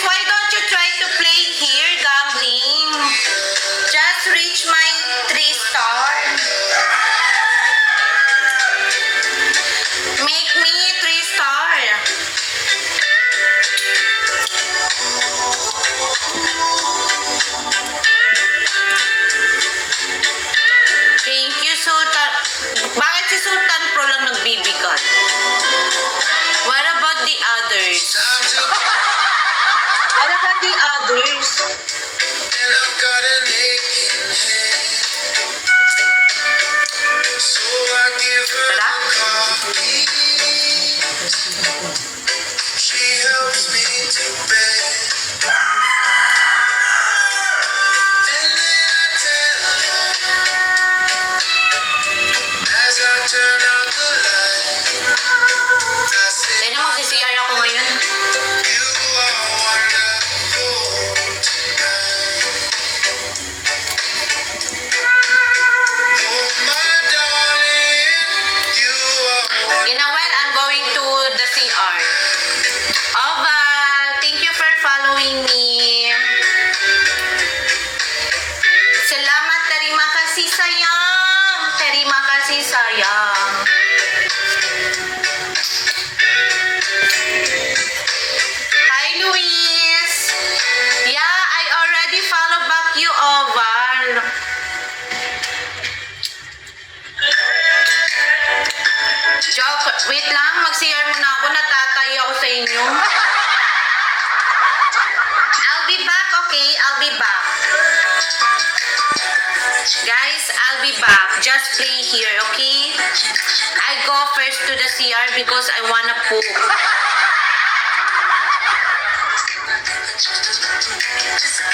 why don't you try to play here, gambling? Just reach my 3-star. Make me 3-star. Thank you, Sultan. Bakit si Sultan Pro lang nagbibigay? What about the others? What about the others? And I've got an aching head, so I give her Tara. coffee. She helps me to bed, and then I tell her as I turn out the light, I say Kaya na magsisiyar ako ngayon. you are wonderful tonight. Oh my darling, you are You know what? I'm going to the CR. Oval, thank you for following me. Salamat, terima kasih sayang. Terima kasih sayang. Hi, Luis. Yeah, I already follow back you, Oval. Joke, wait lang, mag-CR muna ako, natatay ako sa inyo. I'll be back, okay? I'll be back. Guys, I'll be back. Just play here, okay? I go first to the CR because I wanna poop. just a